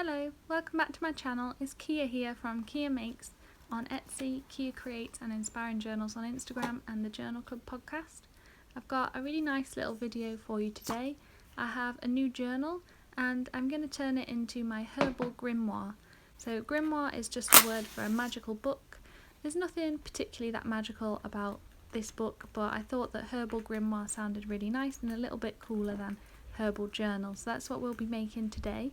Hello, welcome back to my channel. It's Kia here from Kia Makes on Etsy, Kia Creates and Inspiring Journals on Instagram and the Journal Club podcast. I've got a really nice little video for you today. I have a new journal and I'm going to turn it into my Herbal Grimoire. So grimoire is just a word for a magical book. There's nothing particularly that magical about this book, but I thought that Herbal Grimoire sounded really nice and a little bit cooler than Herbal Journal. So that's what we'll be making today.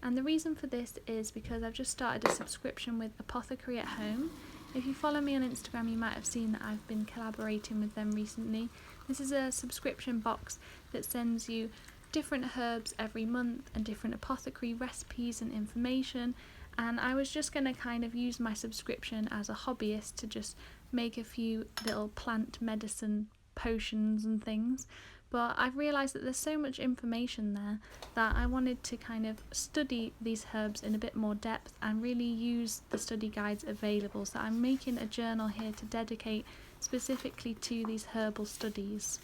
And the reason for this is because I've just started a subscription with Apothecary at home. If you follow me on Instagram, you might have seen that I've been collaborating with them recently. This is a subscription box that sends you different herbs every month and different apothecary recipes and information. And I was just going to kind of use my subscription as a hobbyist to just make a few little plant medicine potions and things. But I've realised that there's so much information there that I wanted to kind of study these herbs in a bit more depth and really use the study guides available. So I'm making a journal here to dedicate specifically to these herbal studies.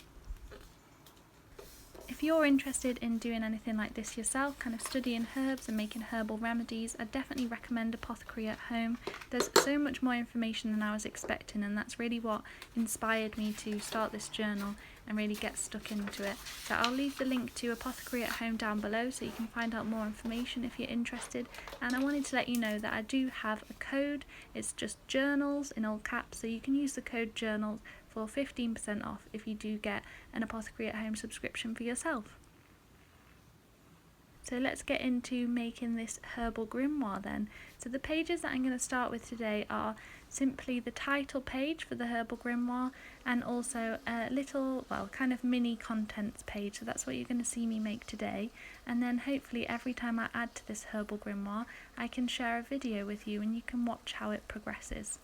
If you're interested in doing anything like this yourself, kind of studying herbs and making herbal remedies, I definitely recommend Apothecary at home. There's so much more information than I was expecting, and that's really what inspired me to start this journal and really get stuck into it. So I'll leave the link to Apothecary at home down below so you can find out more information if you're interested. And I wanted to let you know that I do have a code. It's just journals in all caps, so you can use the code journals for 15% off if you do get an Apothecary at home subscription for yourself. So let's get into making this Herbal Grimoire then. So the pages that I'm going to start with today are simply the title page for the Herbal Grimoire and also a little, kind of mini contents page. So that's what you're going to see me make today. And then hopefully every time I add to this Herbal Grimoire, I can share a video with you and you can watch how it progresses.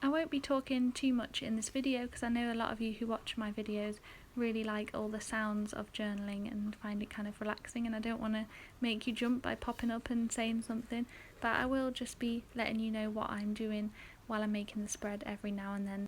I won't be talking too much in this video because I know a lot of you who watch my videos really like all the sounds of journaling and find it kind of relaxing, and I don't want to make you jump by popping up and saying something, but I will just be letting you know what I'm doing while I'm making the spread every now and then.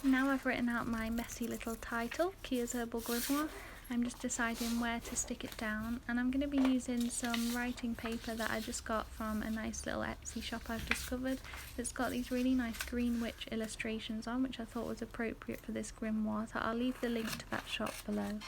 Now I've written out my messy little title, Kia's Herbal Grimoire, I'm just deciding where to stick it down, and I'm going to be using some writing paper that I just got from a nice little Etsy shop I've discovered that's got these really nice green witch illustrations on, which I thought was appropriate for this grimoire, so I'll leave the link to that shop below.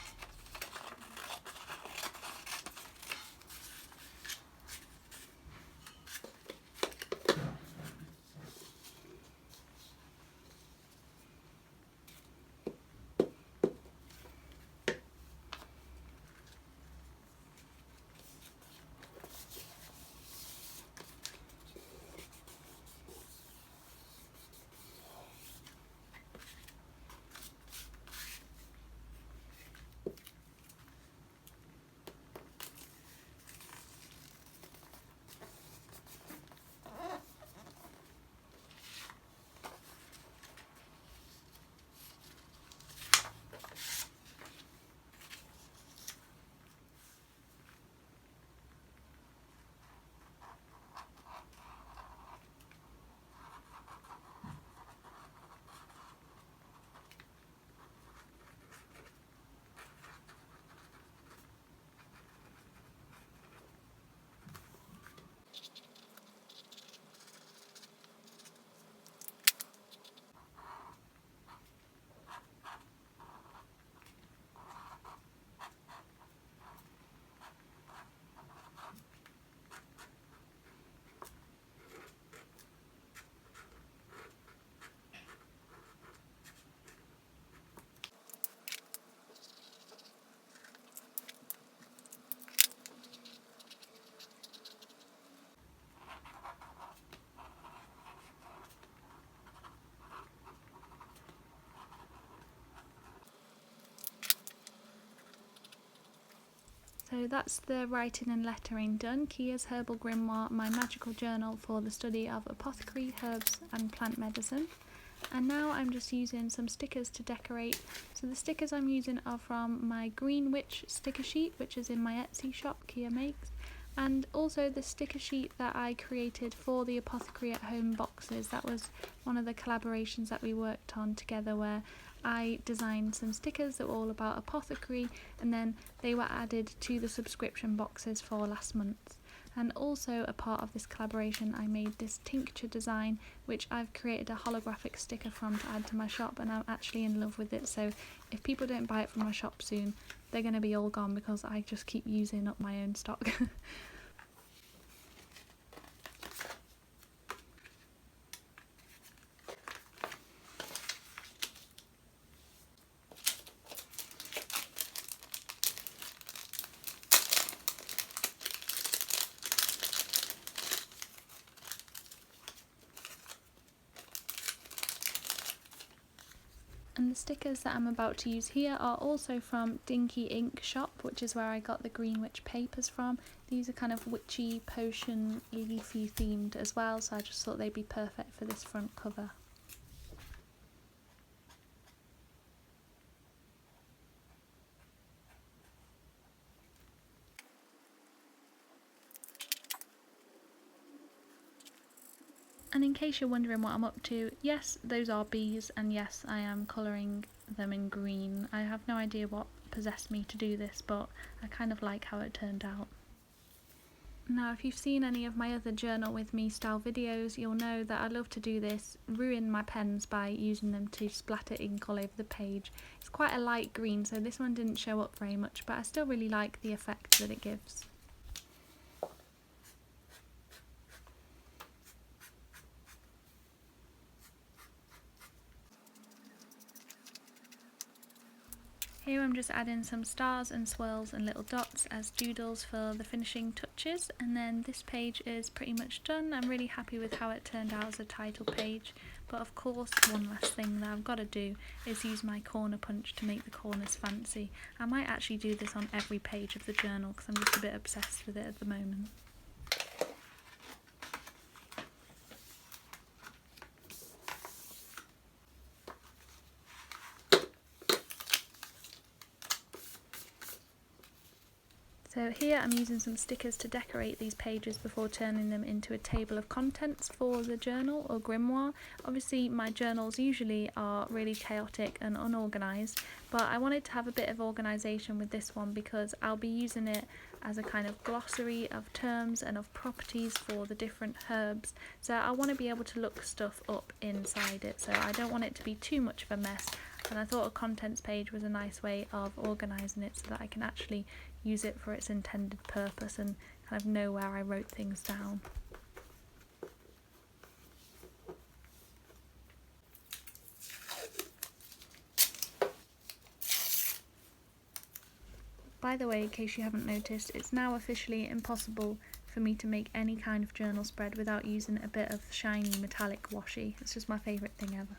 So that's the writing and lettering done. Kia's Herbal Grimoire, my magical journal for the study of apothecary, herbs and plant medicine. And now I'm just using some stickers to decorate. So the stickers I'm using are from my Green Witch sticker sheet, which is in my Etsy shop, Kia Makes. And also the sticker sheet that I created for the Apothecary at Home boxes. That was one of the collaborations that we worked on together, where I designed some stickers that were all about Apothecary, and then they were added to the subscription boxes for last month. And also a part of this collaboration, I made this tincture design, which I've created a holographic sticker from to add to my shop, and I'm actually in love with it. So if people don't buy it from my shop soon, they're going to be all gone because I just keep using up my own stock. And the stickers that I'm about to use here are also from Dinky Ink Shop, which is where I got the Green Witch papers from. These are kind of witchy, potion, leafy themed as well, so I just thought they'd be perfect for this front cover. And in case you're wondering what I'm up to, yes, those are bees, and yes, I am colouring them in green. I have no idea what possessed me to do this, but I kind of like how it turned out. Now, if you've seen any of my other journal with me style videos, you'll know that I love to do this, ruin my pens by using them to splatter ink all over the page. It's quite a light green, so this one didn't show up very much, but I still really like the effect that it gives. Here I'm just adding some stars and swirls and little dots as doodles for the finishing touches, and then this page is pretty much done. I'm really happy with how it turned out as a title page, but of course one last thing that I've got to do is use my corner punch to make the corners fancy. I might actually do this on every page of the journal because I'm just a bit obsessed with it at the moment. So here I'm using some stickers to decorate these pages before turning them into a table of contents for the journal or grimoire. Obviously my journals usually are really chaotic and unorganised, but I wanted to have a bit of organisation with this one because I'll be using it as a kind of glossary of terms and of properties for the different herbs. So I want to be able to look stuff up inside it, so I don't want it to be too much of a mess, and I thought a contents page was a nice way of organising it so that I can actually use it for its intended purpose and kind of know where I wrote things down. By the way, in case you haven't noticed, it's now officially impossible for me to make any kind of journal spread without using a bit of shiny metallic washi. It's just my favourite thing ever.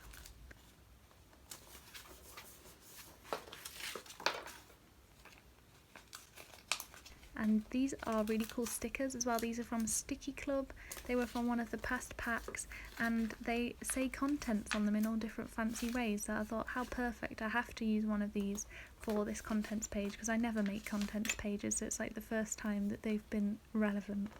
And these are really cool stickers as well. These are from Sticky Club. They were from one of the past packs, and they say contents on them in all different fancy ways. So I thought, how perfect, I have to use one of these for this contents page because I never make contents pages, so it's like the first time that they've been relevant.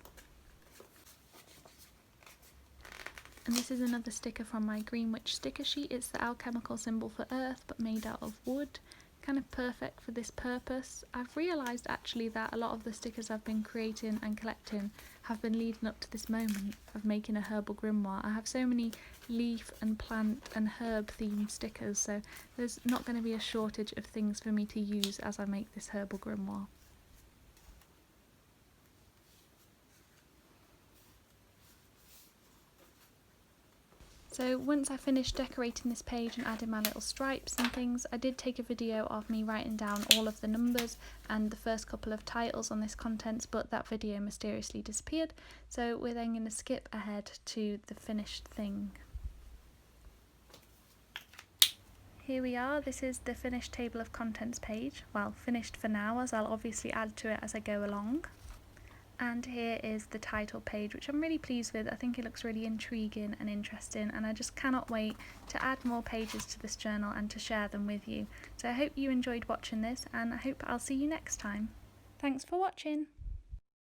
And this is another sticker from my Green Witch sticker sheet. It's the alchemical symbol for earth but made out of wood. Kind of perfect for this purpose. I've realised actually that a lot of the stickers I've been creating and collecting have been leading up to this moment of making a herbal grimoire. I have so many leaf and plant and herb themed stickers, so there's not going to be a shortage of things for me to use as I make this herbal grimoire. So once I finished decorating this page and adding my little stripes and things, I did take a video of me writing down all of the numbers and the first couple of titles on this contents, but that video mysteriously disappeared. So we're then going to skip ahead to the finished thing. Here we are, this is the finished table of contents page. Well, finished for now, as I'll obviously add to it as I go along. And here is the title page, which I'm really pleased with. I think it looks really intriguing and interesting, and I just cannot wait to add more pages to this journal and to share them with you. So I hope you enjoyed watching this, and I hope I'll see you next time. Thanks for watching!